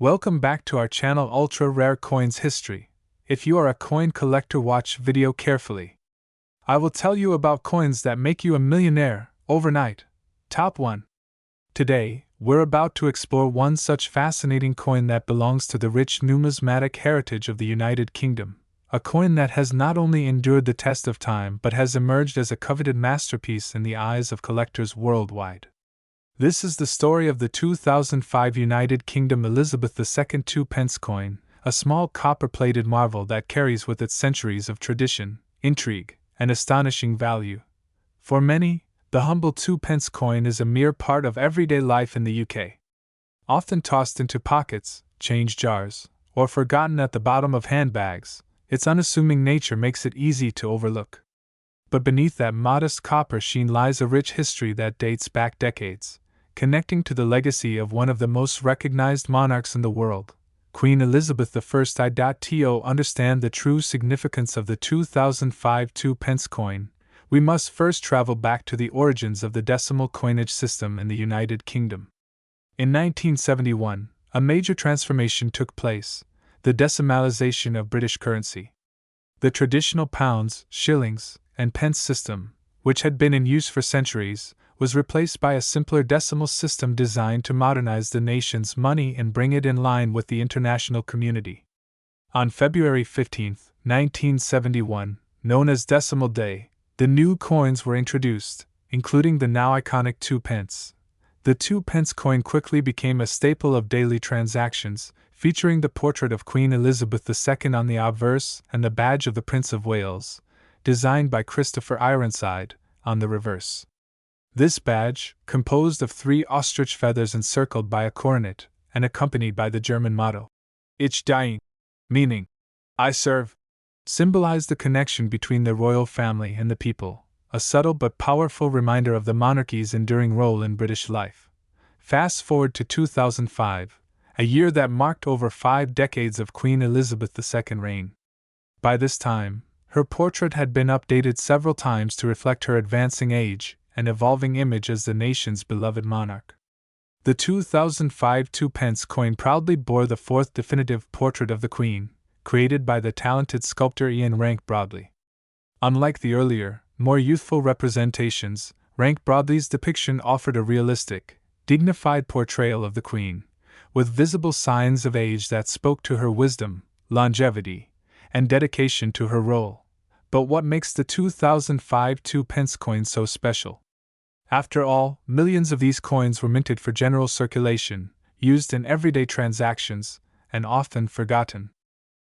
Welcome back to our channel Ultra Rare Coins History. If you are a coin collector, watch video carefully. I will tell you about coins that make you a millionaire overnight. Top 1. Today, we're about to explore one such fascinating coin that belongs to the rich numismatic heritage of the United Kingdom. A coin that has not only endured the test of time but has emerged as a coveted masterpiece in the eyes of collectors worldwide. This is the story of the 2005 United Kingdom Elizabeth II 2-pence coin, a small copper-plated marvel that carries with it centuries of tradition, intrigue, and astonishing value. For many, the humble 2-pence coin is a mere part of everyday life in the UK. Often tossed into pockets, change jars, or forgotten at the bottom of handbags, its unassuming nature makes it easy to overlook. But beneath that modest copper sheen lies a rich history that dates back decades, connecting to the legacy of one of the most recognized monarchs in the world, Queen Elizabeth I. To understand the true significance of the 2005 2-pence coin, we must first travel back to the origins of the decimal coinage system in the United Kingdom. In 1971, a major transformation took place: the decimalisation of British currency. The traditional pounds, shillings, and pence system, which had been in use for centuries, was replaced by a simpler decimal system designed to modernize the nation's money and bring it in line with the international community. On February 15, 1971, known as Decimal Day, the new coins were introduced, including the now iconic 2-pence. The 2-pence coin quickly became a staple of daily transactions, featuring the portrait of Queen Elizabeth II on the obverse and the badge of the Prince of Wales, designed by Christopher Ironside, on the reverse. This badge, composed of 3 ostrich feathers encircled by a coronet, and accompanied by the German motto, Ich diene, meaning, I serve, symbolized the connection between the royal family and the people, a subtle but powerful reminder of the monarchy's enduring role in British life. Fast forward to 2005, a year that marked over 5 decades of Queen Elizabeth II's reign. By this time, her portrait had been updated several times to reflect her advancing age and evolving image as the nation's beloved monarch. The 2005 2-pence coin proudly bore the 4th definitive portrait of the Queen, created by the talented sculptor Ian Rank Broadley. Unlike the earlier, more youthful representations, Rank Broadley's depiction offered a realistic, dignified portrayal of the Queen, with visible signs of age that spoke to her wisdom, longevity, and dedication to her role. But what makes the 2005 2-pence coin so special? After all, millions of these coins were minted for general circulation, used in everyday transactions, and often forgotten.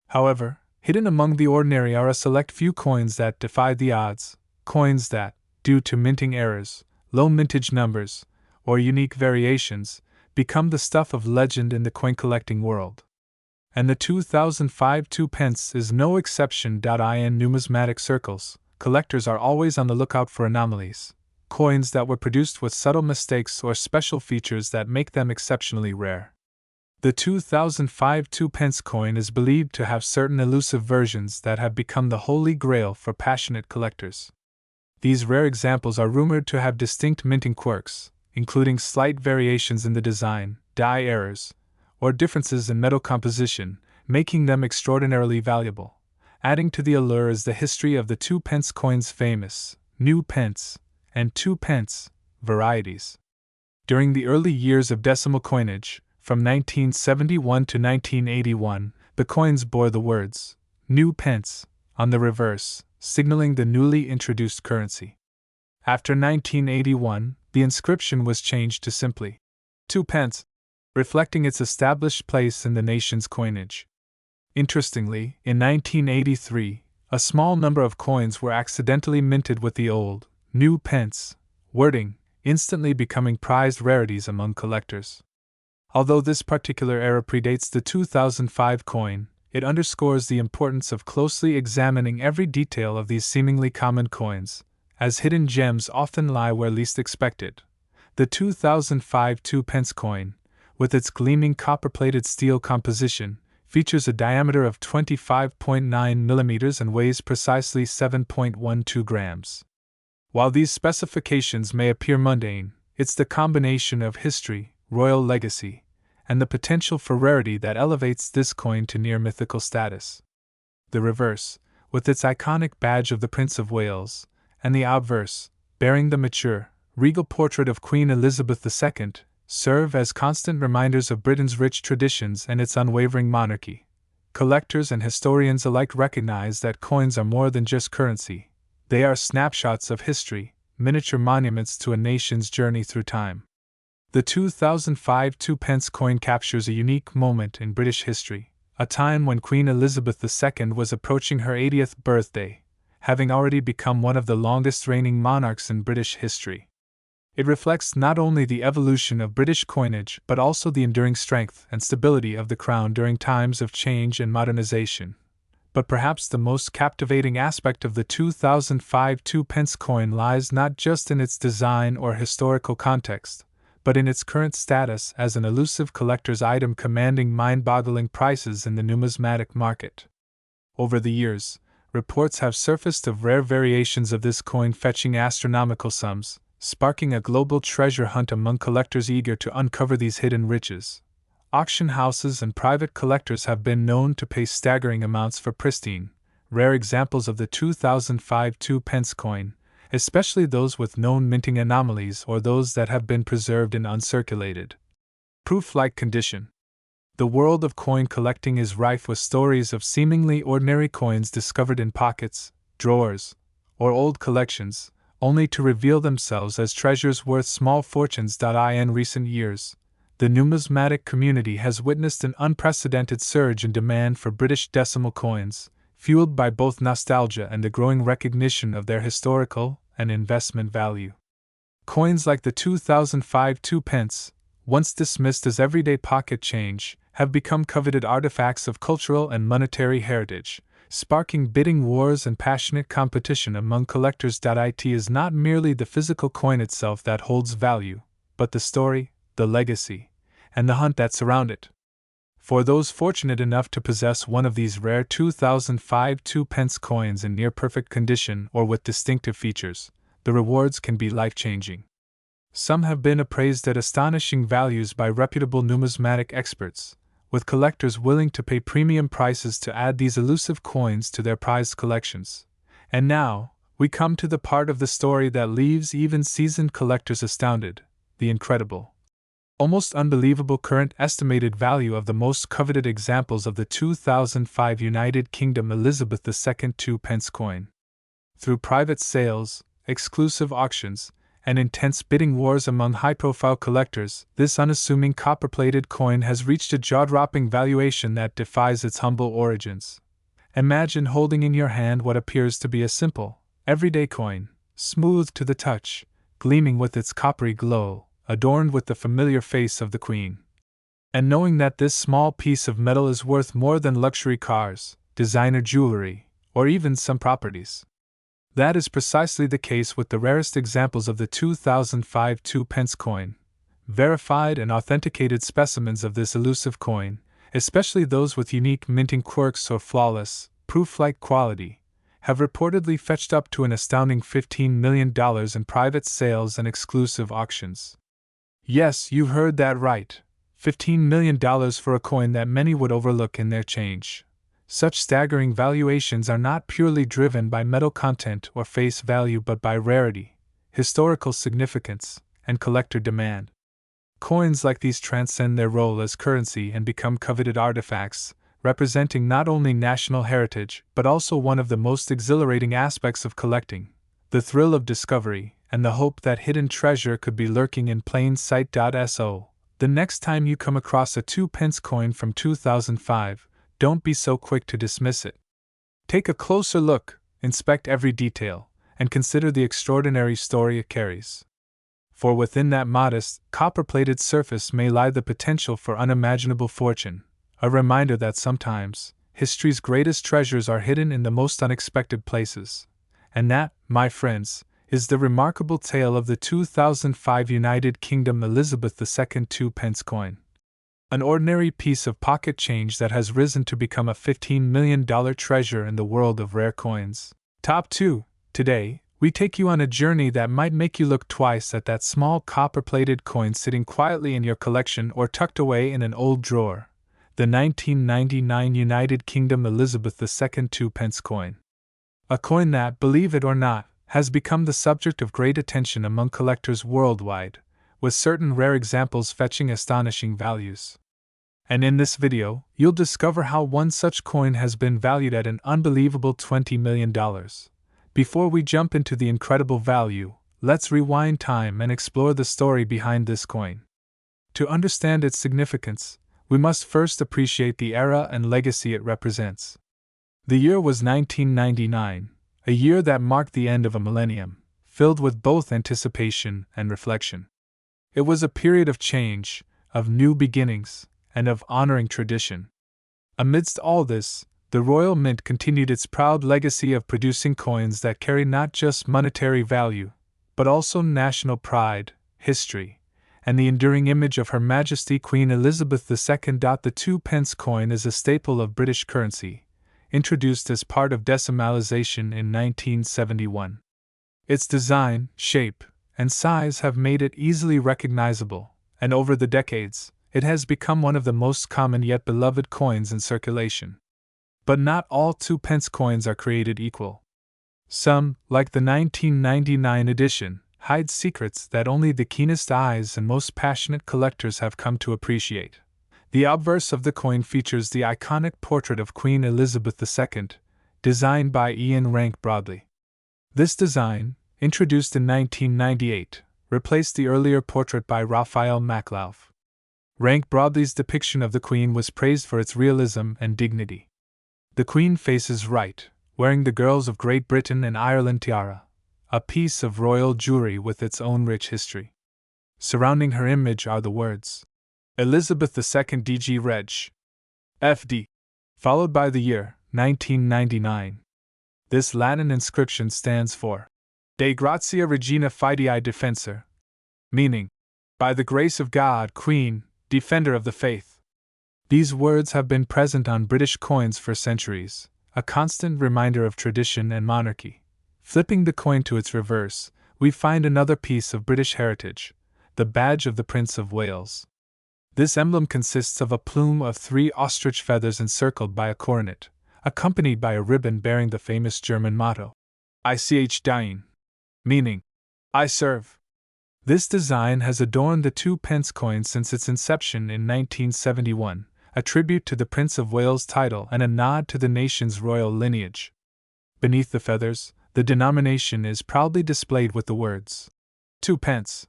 However, hidden among the ordinary are a select few coins that defy the odds, coins that, due to minting errors, low mintage numbers, or unique variations, become the stuff of legend in the coin collecting world. And the 2005 2-pence is no exception. In numismatic circles, collectors are always on the lookout for anomalies, coins that were produced with subtle mistakes or special features that make them exceptionally rare. The 2005 2-pence coin is believed to have certain elusive versions that have become the holy grail for passionate collectors. These rare examples are rumored to have distinct minting quirks, including slight variations in the design, die errors, or differences in metal composition, making them extraordinarily valuable. Adding to the allure is the history of the 2-pence coin's famous new pence and 2-pence varieties. During the early years of decimal coinage, from 1971 to 1981, the coins bore the words new pence on the reverse, signaling the newly introduced currency. After 1981, the inscription was changed to simply 2-pence, reflecting its established place in the nation's coinage. Interestingly, in 1983, a small number of coins were accidentally minted with the old, new pence wording, instantly becoming prized rarities among collectors. Although this particular error predates the 2005 coin, it underscores the importance of closely examining every detail of these seemingly common coins, as hidden gems often lie where least expected. The 2005 2-pence coin, with its gleaming copper-plated steel composition, features a diameter of 25.9 mm and weighs precisely 7.12 grams. While these specifications may appear mundane, it's the combination of history, royal legacy, and the potential for rarity that elevates this coin to near mythical status. The reverse, with its iconic badge of the Prince of Wales, and the obverse, bearing the mature, regal portrait of Queen Elizabeth II, serve as constant reminders of Britain's rich traditions and its unwavering monarchy. Collectors and historians alike recognize that coins are more than just currency. They are snapshots of history, miniature monuments to a nation's journey through time. The 2005 2p coin captures a unique moment in British history, a time when Queen Elizabeth II was approaching her 80th birthday, having already become one of the longest reigning monarchs in British history. It reflects not only the evolution of British coinage but also the enduring strength and stability of the crown during times of change and modernization. But perhaps the most captivating aspect of the 2005 2p coin lies not just in its design or historical context, but in its current status as an elusive collector's item commanding mind-boggling prices in the numismatic market. Over the years, reports have surfaced of rare variations of this coin fetching astronomical sums, sparking a global treasure hunt among collectors eager to uncover these hidden riches. Auction houses and private collectors have been known to pay staggering amounts for pristine, rare examples of the 2005 2p coin, especially those with known minting anomalies or those that have been preserved in uncirculated, proof-like condition. The world of coin collecting is rife with stories of seemingly ordinary coins discovered in pockets, drawers, or old collections, only to reveal themselves as treasures worth small fortunes. In recent years, the numismatic community has witnessed an unprecedented surge in demand for British decimal coins, fueled by both nostalgia and the growing recognition of their historical and investment value. Coins like the 2005 2p, once dismissed as everyday pocket change, have become coveted artifacts of cultural and monetary heritage, sparking bidding wars and passionate competition among collectors. It is not merely the physical coin itself that holds value, but the story, the legacy, and the hunt that surround it. For those fortunate enough to possess one of these rare 2005 2p coins in near-perfect condition or with distinctive features, the rewards can be life-changing. Some have been appraised at astonishing values by reputable numismatic experts, with collectors willing to pay premium prices to add these elusive coins to their prized collections. And now, we come to the part of the story that leaves even seasoned collectors astounded: the incredible, almost unbelievable current estimated value of the most coveted examples of the 2005 United Kingdom Elizabeth II 2p coin. Through private sales, exclusive auctions, and intense bidding wars among high-profile collectors, this unassuming copper-plated coin has reached a jaw-dropping valuation that defies its humble origins. Imagine holding in your hand what appears to be a simple, everyday coin, smooth to the touch, gleaming with its coppery glow, adorned with the familiar face of the Queen. And knowing that this small piece of metal is worth more than luxury cars, designer jewelry, or even some properties. That is precisely the case with the rarest examples of the 2005 2p coin. Verified and authenticated specimens of this elusive coin, especially those with unique minting quirks or flawless, proof-like quality, have reportedly fetched up to an astounding $15 million in private sales and exclusive auctions. Yes, you heard that right. $15 million for a coin that many would overlook in their change. Such staggering valuations are not purely driven by metal content or face value but by rarity, historical significance, and collector demand. Coins like these transcend their role as currency and become coveted artifacts, representing not only national heritage but also one of the most exhilarating aspects of collecting: the thrill of discovery and the hope that hidden treasure could be lurking in plain sight. So, the next time you come across a 2p coin from 2005, don't be so quick to dismiss it. Take a closer look, inspect every detail, and consider the extraordinary story it carries. For within that modest, copper-plated surface may lie the potential for unimaginable fortune, a reminder that sometimes, history's greatest treasures are hidden in the most unexpected places. And that, my friends, is the remarkable tale of the 2005 United Kingdom Elizabeth II 2p coin. An ordinary piece of pocket change that has risen to become a $15 million treasure in the world of rare coins. Top 2. Today, we take you on a journey that might make you look twice at that small copper-plated coin sitting quietly in your collection or tucked away in an old drawer, the 1999 United Kingdom Elizabeth II 2-pence coin. A coin that, believe it or not, has become the subject of great attention among collectors worldwide, with certain rare examples fetching astonishing values. And in this video, you'll discover how one such coin has been valued at an unbelievable $20 million. Before we jump into the incredible value, let's rewind time and explore the story behind this coin. To understand its significance, we must first appreciate the era and legacy it represents. The year was 1999, a year that marked the end of a millennium, filled with both anticipation and reflection. It was a period of change, of new beginnings, and of honoring tradition. Amidst all this, the Royal Mint continued its proud legacy of producing coins that carry not just monetary value, but also national pride, history, and the enduring image of Her Majesty Queen Elizabeth II. The 2-pence coin is a staple of British currency, introduced as part of decimalisation in 1971. Its design, shape, and size have made it easily recognizable, and over the decades, it has become one of the most common yet beloved coins in circulation. But not all 2-pence coins are created equal. Some, like the 1999 edition, hide secrets that only the keenest eyes and most passionate collectors have come to appreciate. The obverse of the coin features the iconic portrait of Queen Elizabeth II, designed by Ian Rank Broadley. This design, introduced in 1998, replaced the earlier portrait by Raphael Maclauff. Rank Broadley's depiction of the Queen was praised for its realism and dignity. The Queen faces right, wearing the Girls of Great Britain and Ireland tiara, a piece of royal jewelry with its own rich history. Surrounding her image are the words, Elizabeth II DG Reg. FD, followed by the year, 1999. This Latin inscription stands for De Gratia Regina Fidei Defensor, meaning, by the grace of God, Queen, Defender of the Faith. These words have been present on British coins for centuries, a constant reminder of tradition and monarchy. Flipping the coin to its reverse, we find another piece of British heritage, the badge of the Prince of Wales. This emblem consists of a plume of 3 ostrich feathers encircled by a coronet, accompanied by a ribbon bearing the famous German motto, Ich diene, meaning, I serve. This design has adorned the 2-pence coin since its inception in 1971, a tribute to the Prince of Wales title and a nod to the nation's royal lineage. Beneath the feathers, the denomination is proudly displayed with the words, 2-pence.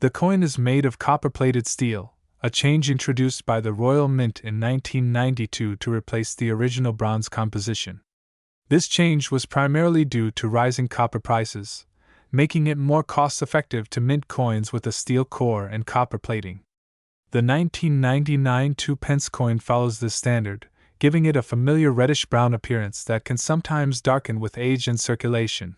The coin is made of copper-plated steel, a change introduced by the Royal Mint in 1992 to replace the original bronze composition. This change was primarily due to rising copper prices, making it more cost-effective to mint coins with a steel core and copper plating. The 1999 2-pence coin follows this standard, giving it a familiar reddish-brown appearance that can sometimes darken with age and circulation.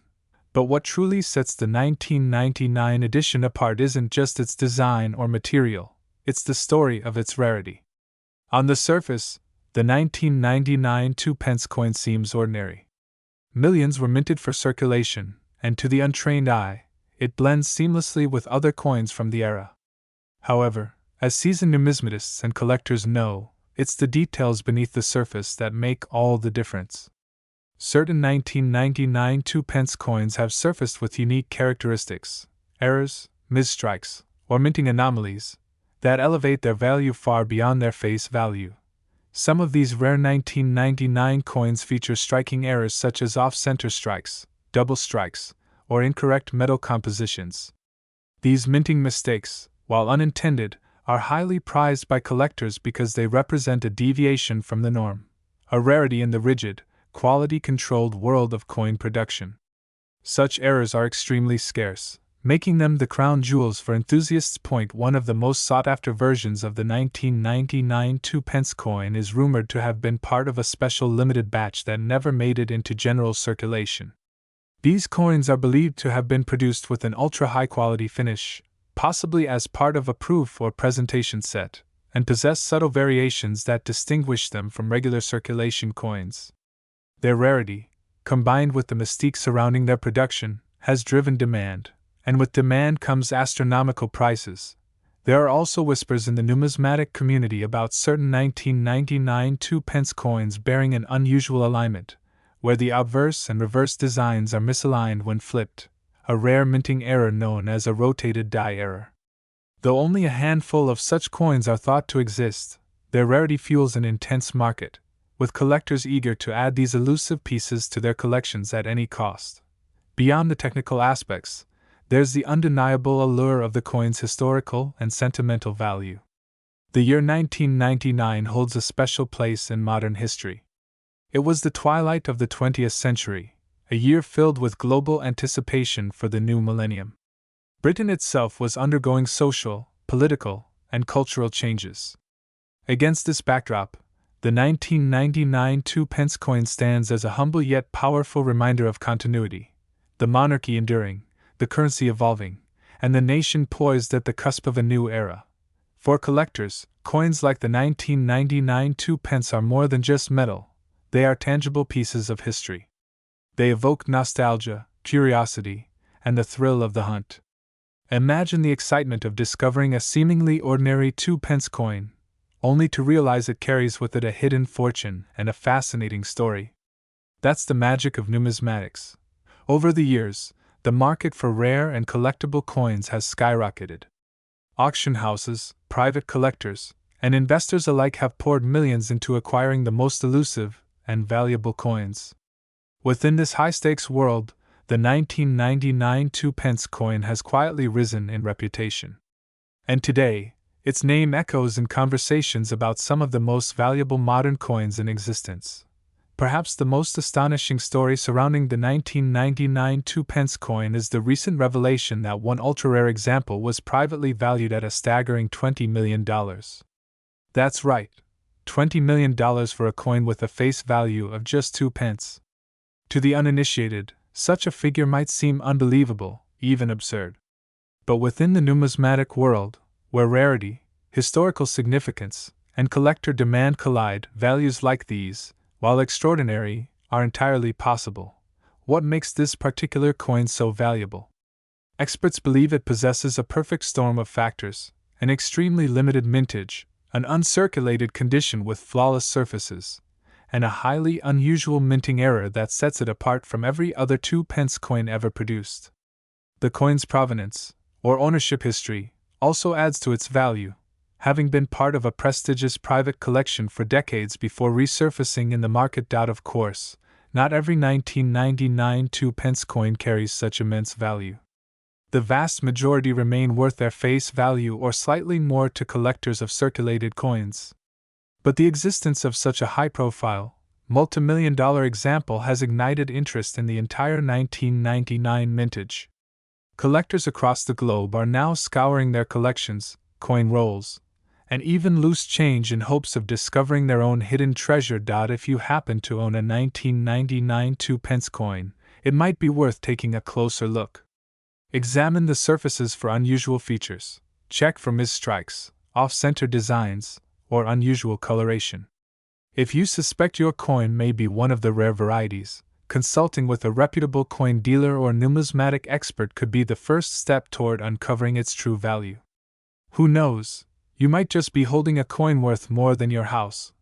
But what truly sets the 1999 edition apart isn't just its design or material, it's the story of its rarity. On the surface, the 1999 2-pence coin seems ordinary. Millions were minted for circulation, and to the untrained eye, it blends seamlessly with other coins from the era. However, as seasoned numismatists and collectors know, it's the details beneath the surface that make all the difference. Certain 1999 2-pence coins have surfaced with unique characteristics, errors, misstrikes, or minting anomalies, that elevate their value far beyond their face value. Some of these rare 1999 coins feature striking errors such as off-center strikes, double strikes, or incorrect metal compositions. These minting mistakes, while unintended, are highly prized by collectors because they represent a deviation from the norm, a rarity in the rigid, quality-controlled world of coin production. Such errors are extremely scarce, making them the crown jewels for enthusiasts. One of the most sought-after versions of the 1999 2-pence coin is rumored to have been part of a special limited batch that never made it into general circulation. These coins are believed to have been produced with an ultra-high-quality finish, possibly as part of a proof or presentation set, and possess subtle variations that distinguish them from regular circulation coins. Their rarity, combined with the mystique surrounding their production, has driven demand, and with demand comes astronomical prices. There are also whispers in the numismatic community about certain 1999 2-pence coins bearing an unusual alignment, where the obverse and reverse designs are misaligned when flipped, a rare minting error known as a rotated die error. Though only a handful of such coins are thought to exist, their rarity fuels an intense market, with collectors eager to add these elusive pieces to their collections at any cost. Beyond the technical aspects, there's the undeniable allure of the coin's historical and sentimental value. The year 1999 holds a special place in modern history. It was the twilight of the 20th century, a year filled with global anticipation for the new millennium. Britain itself was undergoing social, political, and cultural changes. Against this backdrop, the 1999 2-pence coin stands as a humble yet powerful reminder of continuity, the monarchy enduring, the currency evolving, and the nation poised at the cusp of a new era. For collectors, coins like the 1999 2-pence are more than just metal, they are tangible pieces of history. They evoke nostalgia, curiosity, and the thrill of the hunt. Imagine the excitement of discovering a seemingly ordinary 2-pence coin, only to realize it carries with it a hidden fortune and a fascinating story. That's the magic of numismatics. Over the years, the market for rare and collectible coins has skyrocketed. Auction houses, private collectors, and investors alike have poured millions into acquiring the most elusive and valuable coins. Within this high-stakes world, the 1999 2-pence coin has quietly risen in reputation. And today, its name echoes in conversations about some of the most valuable modern coins in existence. Perhaps the most astonishing story surrounding the 1999 2-pence coin is the recent revelation that one ultra-rare example was privately valued at a staggering $20 million. That's right, $20 million for a coin with a face value of just 2 pence. To the uninitiated, such a figure might seem unbelievable, even absurd. But within the numismatic world, where rarity, historical significance, and collector demand collide, values like these, while extraordinary, are entirely possible. What makes this particular coin so valuable? Experts believe it possesses a perfect storm of factors: an extremely limited mintage, an uncirculated condition with flawless surfaces, and a highly unusual minting error that sets it apart from every other 2-pence coin ever produced. The coin's provenance, or ownership history, also adds to its value, having been part of a prestigious private collection for decades before resurfacing in the market. Of course, not every 1999 2-pence coin carries such immense value. The vast majority remain worth their face value or slightly more to collectors of circulated coins. But the existence of such a high-profile, multi-million-dollar example has ignited interest in the entire 1999 mintage. Collectors across the globe are now scouring their collections, coin rolls, and even loose change in hopes of discovering their own hidden treasure. If you happen to own a 1999 2-pence coin, it might be worth taking a closer look. Examine the surfaces for unusual features, check for misstrikes, off-center designs, or unusual coloration. If you suspect your coin may be one of the rare varieties, consulting with a reputable coin dealer or numismatic expert could be the first step toward uncovering its true value. Who knows? You might just be holding a coin worth more than your house.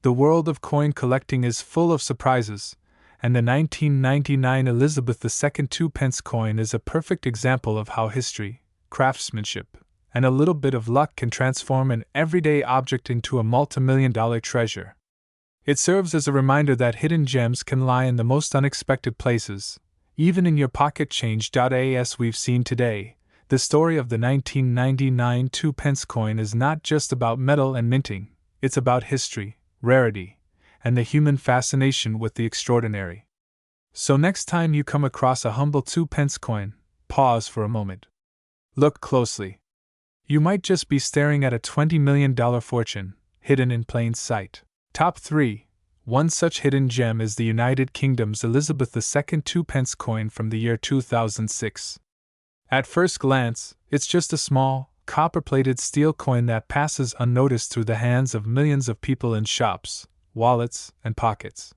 The world of coin collecting is full of surprises, and the 1999 Elizabeth II 2-pence coin is a perfect example of how history, craftsmanship, and a little bit of luck can transform an everyday object into a multi-million-dollar treasure. It serves as a reminder that hidden gems can lie in the most unexpected places, even in your pocket change. As we've seen today, the story of the 1999 2-pence coin is not just about metal and minting, it's about history, rarity, and the human fascination with the extraordinary. So next time you come across a humble 2-pence coin, pause for a moment. Look closely. You might just be staring at a $20 million fortune, hidden in plain sight. Top 3. One such hidden gem is the United Kingdom's Elizabeth II 2-pence coin from the year 2006. At first glance, it's just a small, copper-plated steel coin that passes unnoticed through the hands of millions of people in shops, wallets, and pockets.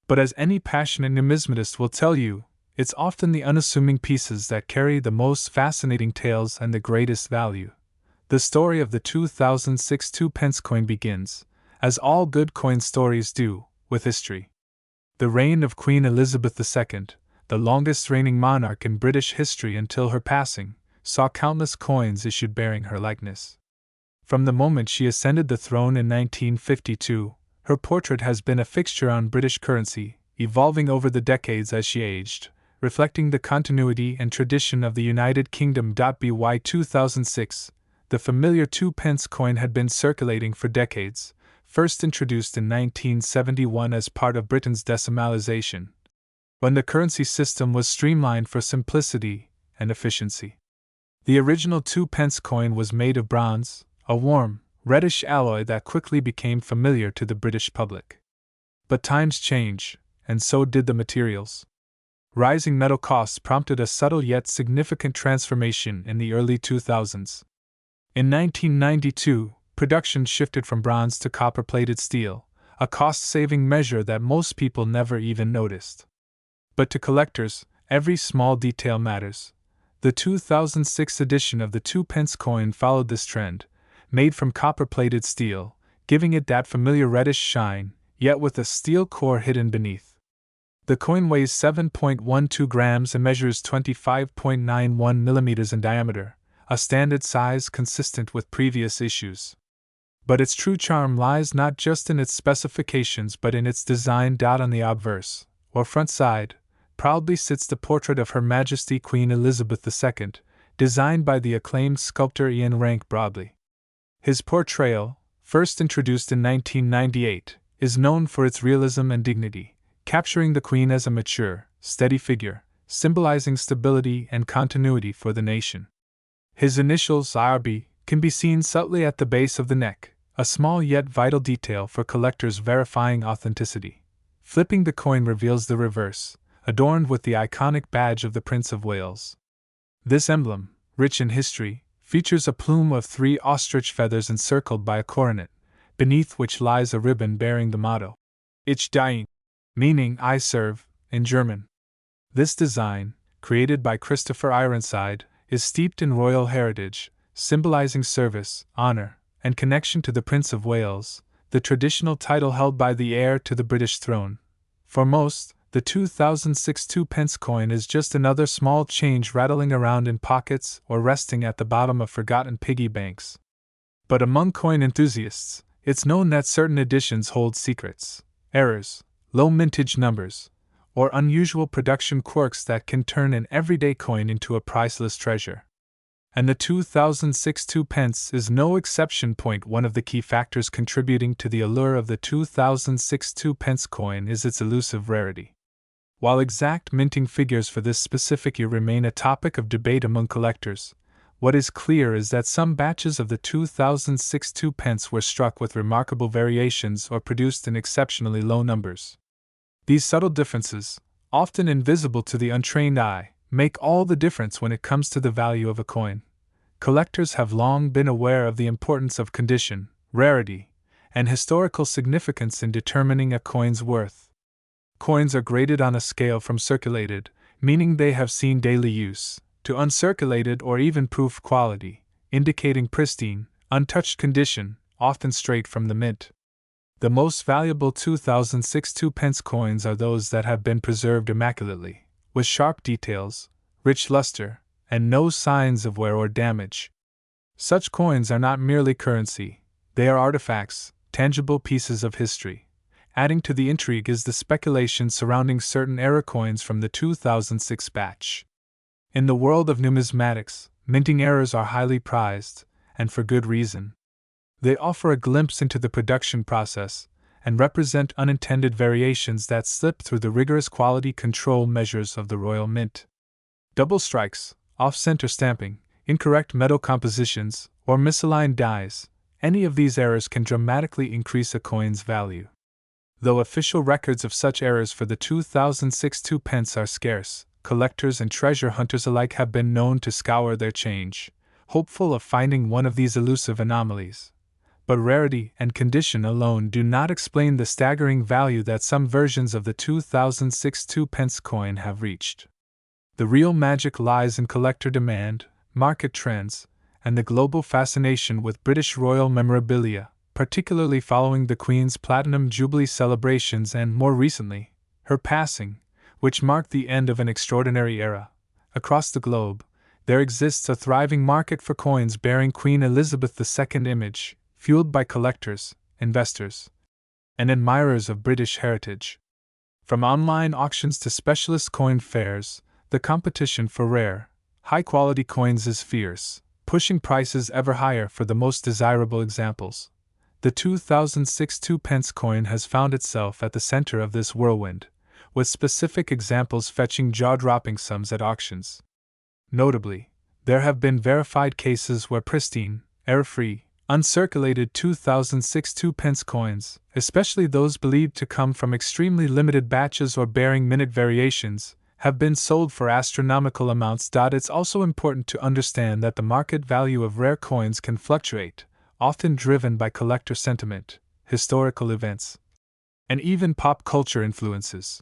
But as any passionate numismatist will tell you, It's often the unassuming pieces that carry the most fascinating tales and the greatest value. The story of the 2006 2-pence coin begins, as all good coin stories do, with history. The reign of Queen Elizabeth II, the longest reigning monarch in British history until her passing, saw countless coins issued bearing her likeness. From the moment she ascended the throne in 1952, her portrait has been a fixture on British currency, evolving over the decades as she aged, reflecting the continuity and tradition of the United Kingdom. By 2006, the familiar 2-pence coin had been circulating for decades, first introduced in 1971 as part of Britain's decimalisation, when the currency system was streamlined for simplicity and efficiency. The original 2-pence coin was made of bronze, a warm, reddish alloy that quickly became familiar to the British public. But times change, and so did the materials. Rising metal costs prompted a subtle yet significant transformation in the early 2000s. In 1992, production shifted from bronze to copper-plated steel, a cost-saving measure that most people never even noticed. But to collectors, every small detail matters. The 2006 edition of the 2-pence coin followed this trend, made from copper-plated steel, giving it that familiar reddish shine, yet with a steel core hidden beneath. The coin weighs 7.12 grams and measures 25.91 millimeters in diameter, a standard size consistent with previous issues. But its true charm lies not just in its specifications but in its design. On the obverse, or front side, proudly sits the portrait of Her Majesty Queen Elizabeth II, designed by the acclaimed sculptor Ian Rank Broadley. His portrayal, first introduced in 1998, is known for its realism and dignity, capturing the Queen as a mature, steady figure, symbolizing stability and continuity for the nation. His initials, IRB, can be seen subtly at the base of the neck, a small yet vital detail for collectors verifying authenticity. Flipping the coin reveals the reverse, adorned with the iconic badge of the Prince of Wales. This emblem, rich in history, features a plume of 3 ostrich feathers encircled by a coronet, beneath which lies a ribbon bearing the motto, Ich diene, meaning I serve, in German. This design, created by Christopher Ironside, is steeped in royal heritage, symbolizing service, honor, and connection to the Prince of Wales, the traditional title held by the heir to the British throne. For most, the 2006 2-pence coin is just another small change rattling around in pockets or resting at the bottom of forgotten piggy banks. But among coin enthusiasts, it's known that certain editions hold secrets, errors, low mintage numbers, or unusual production quirks that can turn an everyday coin into a priceless treasure. And the 2006 2-pence is no exception. One of the key factors contributing to the allure of the 2006 2-pence coin is its elusive rarity. While exact minting figures for this specific year remain a topic of debate among collectors, what is clear is that some batches of the 2006 2-pence were struck with remarkable variations or produced in exceptionally low numbers. These subtle differences, often invisible to the untrained eye, make all the difference when it comes to the value of a coin. Collectors have long been aware of the importance of condition, rarity, and historical significance in determining a coin's worth. Coins are graded on a scale from circulated, meaning they have seen daily use, to uncirculated or even proof quality, indicating pristine, untouched condition, often straight from the mint. The most valuable 2006 2-pence coins are those that have been preserved immaculately, with sharp details, rich luster, and no signs of wear or damage. Such coins are not merely currency, they are artifacts, tangible pieces of history. Adding to the intrigue is the speculation surrounding certain era coins from the 2006 batch. In the world of numismatics, minting errors are highly prized, and for good reason. They offer a glimpse into the production process, and represent unintended variations that slip through the rigorous quality control measures of the Royal Mint. Double strikes, off-center stamping, incorrect metal compositions, or misaligned dies, any of these errors can dramatically increase a coin's value. Though official records of such errors for the 2006 2-pence are scarce, collectors and treasure hunters alike have been known to scour their change, hopeful of finding one of these elusive anomalies. But rarity and condition alone do not explain the staggering value that some versions of the 2006 2-pence coin have reached. The real magic lies in collector demand, market trends, and the global fascination with British royal memorabilia, particularly following the Queen's Platinum Jubilee celebrations and, more recently, her passing, which marked the end of an extraordinary era. Across the globe, there exists a thriving market for coins bearing Queen Elizabeth II image, fueled by collectors, investors, and admirers of British heritage. From online auctions to specialist coin fairs, the competition for rare, high-quality coins is fierce, pushing prices ever higher for the most desirable examples. The 2006 2-pence coin has found itself at the center of this whirlwind, with specific examples fetching jaw-dropping sums at auctions. Notably, there have been verified cases where pristine, error-free, uncirculated 2006 2-pence coins, especially those believed to come from extremely limited batches or bearing minute variations, have been sold for astronomical amounts. It's also important to understand that the market value of rare coins can fluctuate, often driven by collector sentiment, historical events, and even pop culture influences.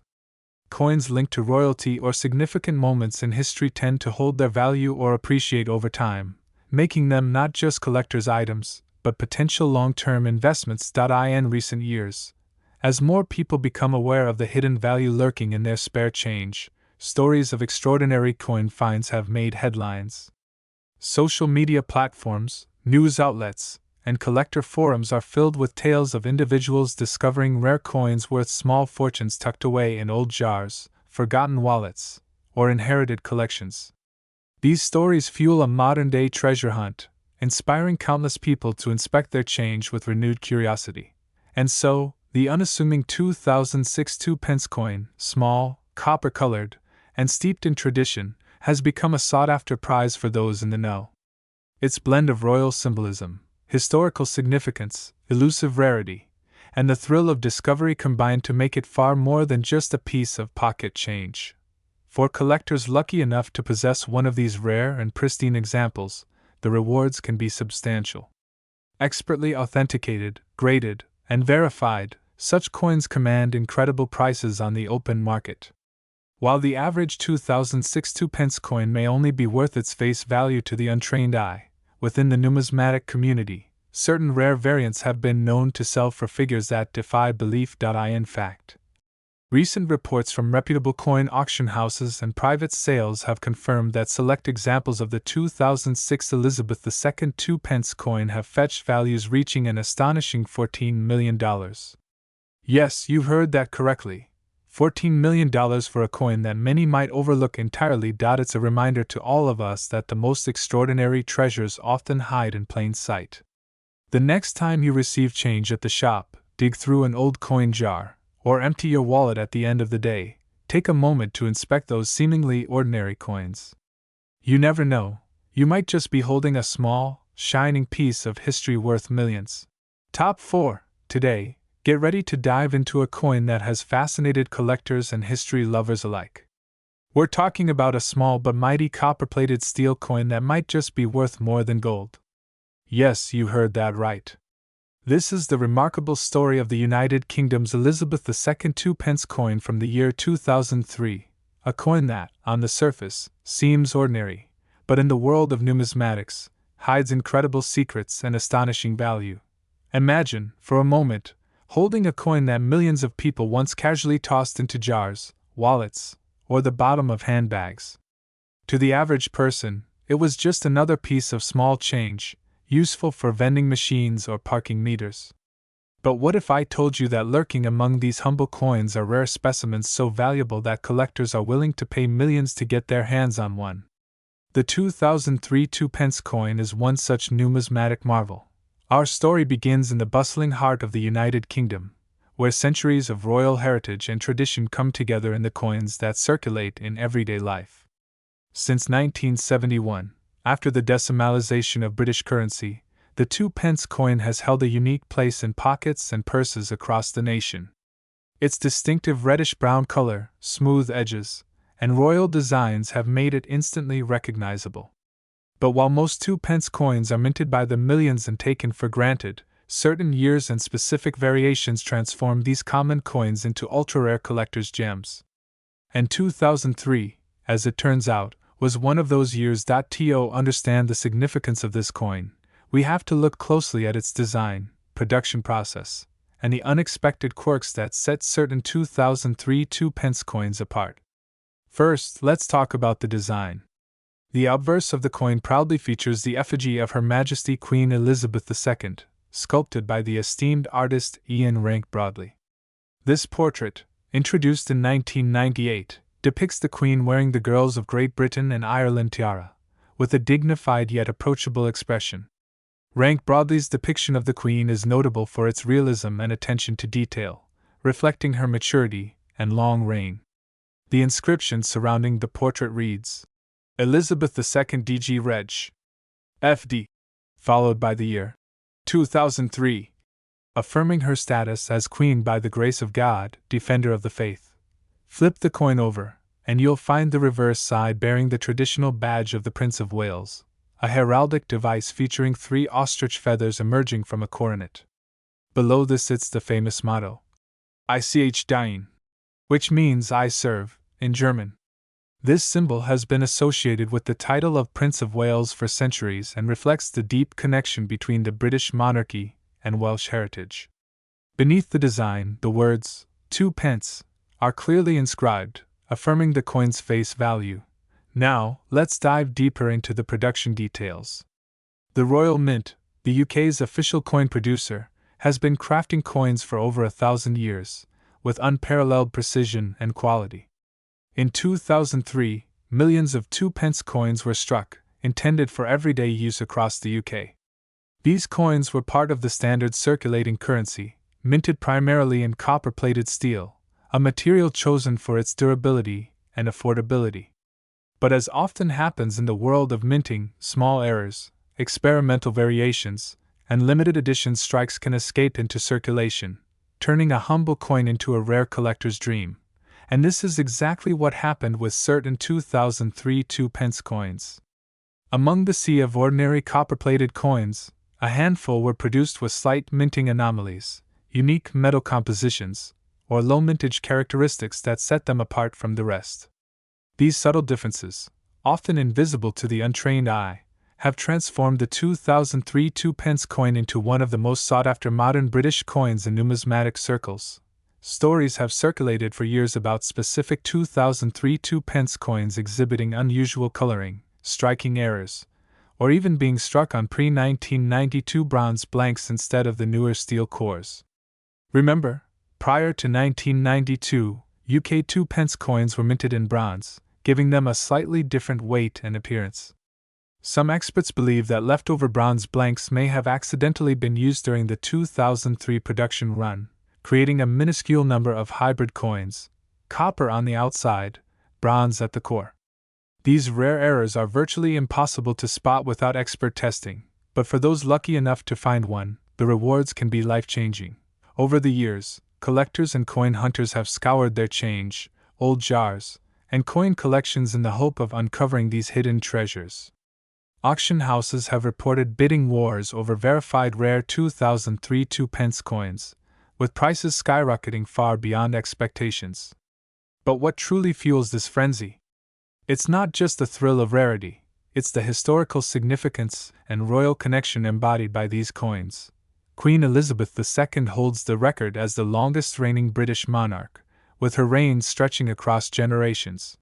Coins linked to royalty or significant moments in history tend to hold their value or appreciate over time, making them not just collector's items, but potential long-term investments. In recent years, as more people become aware of the hidden value lurking in their spare change, stories of extraordinary coin finds have made headlines. Social media platforms, news outlets, and collector forums are filled with tales of individuals discovering rare coins worth small fortunes tucked away in old jars, forgotten wallets, or inherited collections. These stories fuel a modern-day treasure hunt, inspiring countless people to inspect their change with renewed curiosity. And so, the unassuming 2006 2-pence coin, small, copper-colored, and steeped in tradition, has become a sought-after prize for those in the know. Its blend of royal symbolism, historical significance, elusive rarity, and the thrill of discovery combine to make it far more than just a piece of pocket change. For collectors lucky enough to possess one of these rare and pristine examples, the rewards can be substantial. Expertly authenticated, graded, and verified, such coins command incredible prices on the open market. While the average 2006 2-pence coin may only be worth its face value to the untrained eye, within the numismatic community, certain rare variants have been known to sell for figures that defy belief. In fact, recent reports from reputable coin auction houses and private sales have confirmed that select examples of the 2006 Elizabeth II 2-pence coin have fetched values reaching an astonishing $14 million. Yes, you heard that correctly. $14 million for a coin that many might overlook entirely. It's a reminder to all of us that the most extraordinary treasures often hide in plain sight. The next time you receive change at the shop, dig through an old coin jar, or empty your wallet at the end of the day, take a moment to inspect those seemingly ordinary coins. You never know, you might just be holding a small, shining piece of history worth millions. Top 4. Today, get ready to dive into a coin that has fascinated collectors and history lovers alike. We're talking about a small but mighty copper-plated steel coin that might just be worth more than gold. Yes, you heard that right. This is the remarkable story of the United Kingdom's Elizabeth II 2-pence coin from the year 2003, a coin that, on the surface, seems ordinary, but in the world of numismatics, hides incredible secrets and astonishing value. Imagine, for a moment, holding a coin that millions of people once casually tossed into jars, wallets, or the bottom of handbags. To the average person, it was just another piece of small change, useful for vending machines or parking meters. But what if I told you that lurking among these humble coins are rare specimens so valuable that collectors are willing to pay millions to get their hands on one? The 2003 2-pence coin is one such numismatic marvel. Our story begins in the bustling heart of the United Kingdom, where centuries of royal heritage and tradition come together in the coins that circulate in everyday life. Since 1971, after the decimalization of British currency, the 2-pence coin has held a unique place in pockets and purses across the nation. Its distinctive reddish-brown color, smooth edges, and royal designs have made it instantly recognizable. But while most 2-pence coins are minted by the millions and taken for granted, certain years and specific variations transform these common coins into ultra-rare collector's gems. In 2003, as it turns out, was one of those years. To understand the significance of this coin, we have to look closely at its design, production process, and the unexpected quirks that set certain 2003 2-pence coins apart. First, let's talk about the design. The obverse of the coin proudly features the effigy of Her Majesty Queen Elizabeth II, sculpted by the esteemed artist Ian Rank Broadley. This portrait, introduced in 1998, depicts the Queen wearing the Girls of Great Britain and Ireland tiara, with a dignified yet approachable expression. Rank Broadley's depiction of the Queen is notable for its realism and attention to detail, reflecting her maturity and long reign. The inscription surrounding the portrait reads, Elizabeth II DG Reg. FD, followed by the year 2003, affirming her status as Queen by the grace of God, Defender of the Faith. Flip the coin over, and you'll find the reverse side bearing the traditional badge of the Prince of Wales, a heraldic device featuring 3 ostrich feathers emerging from a coronet. Below this sits the famous motto, Ich diene, which means I serve, in German. This symbol has been associated with the title of Prince of Wales for centuries and reflects the deep connection between the British monarchy and Welsh heritage. Beneath the design, the words, 2 pence, are clearly inscribed, affirming the coin's face value. Now, let's dive deeper into the production details. The Royal Mint, the UK's official coin producer, has been crafting coins for over 1,000 years, with unparalleled precision and quality. In 2003, millions of 2-pence coins were struck, intended for everyday use across the UK. These coins were part of the standard circulating currency, minted primarily in copper-plated steel, a material chosen for its durability and affordability. But as often happens in the world of minting, small errors, experimental variations, and limited edition strikes can escape into circulation, turning a humble coin into a rare collector's dream. And this is exactly what happened with certain 2003 2-pence coins. Among the sea of ordinary copper-plated coins, a handful were produced with slight minting anomalies, unique metal compositions, or low mintage characteristics that set them apart from the rest. These subtle differences, often invisible to the untrained eye, have transformed the 2003 2-pence coin into one of the most sought-after modern British coins in numismatic circles. Stories have circulated for years about specific 2003 2-pence coins exhibiting unusual coloring, striking errors, or even being struck on pre-1992 bronze blanks instead of the newer steel cores. Remember, prior to 1992, UK 2-pence coins were minted in bronze, giving them a slightly different weight and appearance. Some experts believe that leftover bronze blanks may have accidentally been used during the 2003 production run, creating a minuscule number of hybrid coins, copper on the outside, bronze at the core. These rare errors are virtually impossible to spot without expert testing, but for those lucky enough to find one, the rewards can be life-changing. Over the years, collectors and coin hunters have scoured their change, old jars, and coin collections in the hope of uncovering these hidden treasures. Auction houses have reported bidding wars over verified rare 2003 2-pence coins, with prices skyrocketing far beyond expectations. But what truly fuels this frenzy? It's not just the thrill of rarity, it's the historical significance and royal connection embodied by these coins. Queen Elizabeth II holds the record as the longest-reigning British monarch, with her reign stretching across generations.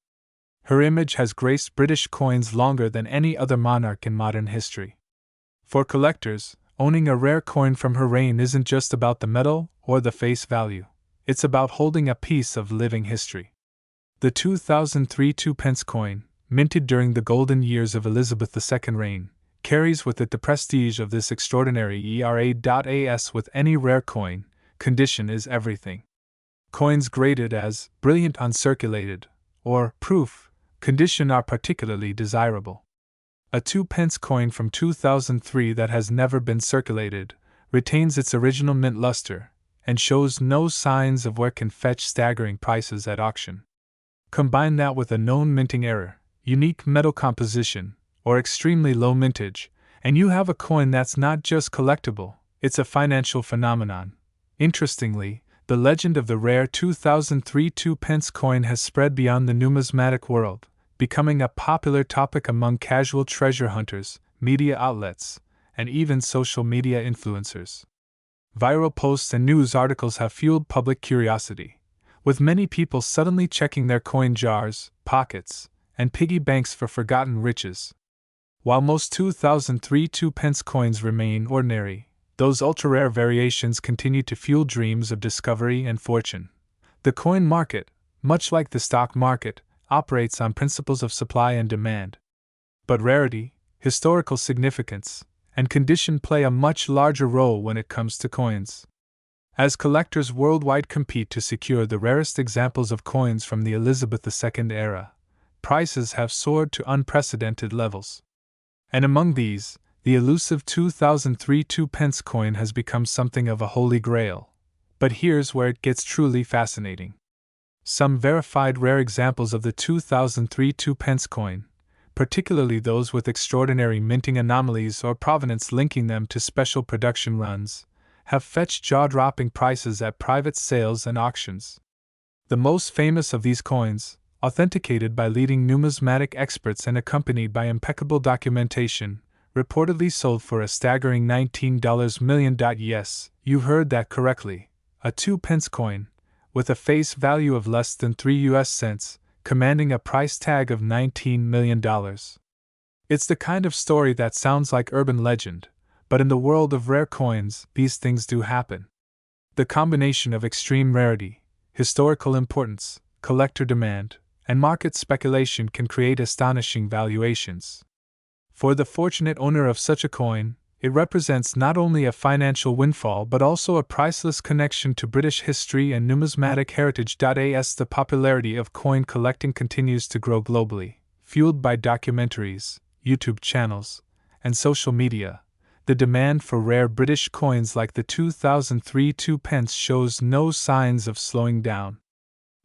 Her image has graced British coins longer than any other monarch in modern history. For collectors, owning a rare coin from her reign isn't just about the metal or the face value, it's about holding a piece of living history. The 2003 2-pence coin, minted during the golden years of Elizabeth II's reign, carries with it the prestige of this extraordinary era. With any rare coin, condition is everything. Coins graded as brilliant uncirculated or proof condition are particularly desirable. A 2-pence coin from 2003 that has never been circulated retains its original mint luster and shows no signs of wear can fetch staggering prices at auction. Combine that with a known minting error, unique metal composition, or extremely low mintage, and you have a coin that's not just collectible, it's a financial phenomenon. Interestingly, the legend of the rare 2003 2-pence coin has spread beyond the numismatic world, becoming a popular topic among casual treasure hunters, media outlets, and even social media influencers. Viral posts and news articles have fueled public curiosity, with many people suddenly checking their coin jars, pockets, and piggy banks for forgotten riches. While most 2003 2-pence coins remain ordinary, those ultra-rare variations continue to fuel dreams of discovery and fortune. The coin market, much like the stock market, operates on principles of supply and demand. But rarity, historical significance, and condition play a much larger role when it comes to coins. As collectors worldwide compete to secure the rarest examples of coins from the Elizabeth II era, prices have soared to unprecedented levels. And among these, the elusive 2003 2-pence coin has become something of a holy grail. But here's where it gets truly fascinating. Some verified rare examples of the 2003 2-pence coin, particularly those with extraordinary minting anomalies or provenance linking them to special production runs, have fetched jaw-dropping prices at private sales and auctions. The most famous of these coins, authenticated by leading numismatic experts and accompanied by impeccable documentation, reportedly sold for a staggering $19 million. Yes, you heard that correctly, a 2-pence coin, with a face value of less than 3 US cents, commanding a price tag of $19 million. It's the kind of story that sounds like urban legend, but in the world of rare coins, these things do happen. The combination of extreme rarity, historical importance, collector demand, and market speculation can create astonishing valuations. For the fortunate owner of such a coin, it represents not only a financial windfall but also a priceless connection to British history and numismatic heritage. As the popularity of coin collecting continues to grow globally, fueled by documentaries, YouTube channels, and social media, the demand for rare British coins like the 2003 2-pence shows no signs of slowing down.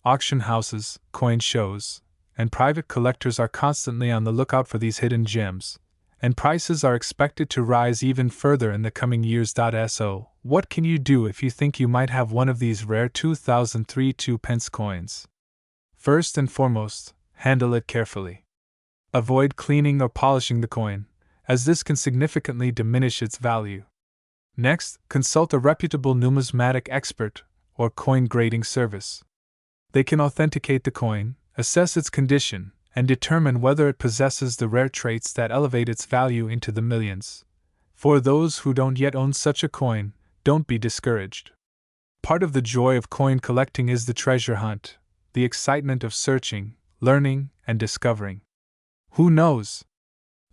Auction houses, coin shows, and private collectors are constantly on the lookout for these hidden gems, and prices are expected to rise even further in the coming years. So, what can you do if you think you might have one of these rare 2003 2-pence coins? First and foremost, handle it carefully. Avoid cleaning or polishing the coin, as this can significantly diminish its value. Next, consult a reputable numismatic expert or coin grading service. They can authenticate the coin, assess its condition, and determine whether it possesses the rare traits that elevate its value into the millions. For those who don't yet own such a coin, don't be discouraged. Part of the joy of coin collecting is the treasure hunt, the excitement of searching, learning, and discovering. Who knows?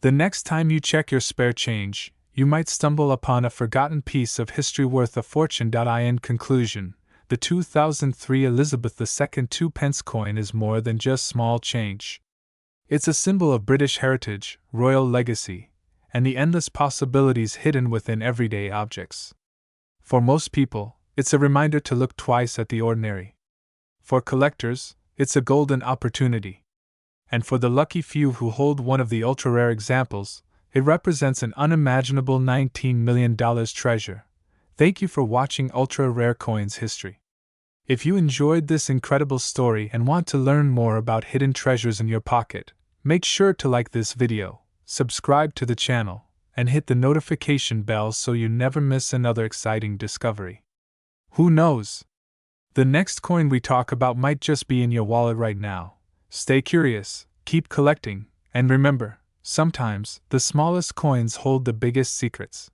The next time you check your spare change, you might stumble upon a forgotten piece of history worth a fortune. In conclusion, the 2003 Elizabeth II 2-pence coin is more than just small change. It's a symbol of British heritage, royal legacy, and the endless possibilities hidden within everyday objects. For most people, it's a reminder to look twice at the ordinary. For collectors, it's a golden opportunity. And for the lucky few who hold one of the ultra-rare examples, it represents an unimaginable $19 million treasure. Thank you for watching Ultra Rare Coins History. If you enjoyed this incredible story and want to learn more about hidden treasures in your pocket, make sure to like this video, subscribe to the channel, and hit the notification bell so you never miss another exciting discovery. Who knows? The next coin we talk about might just be in your wallet right now. Stay curious, keep collecting, and remember, sometimes the smallest coins hold the biggest secrets.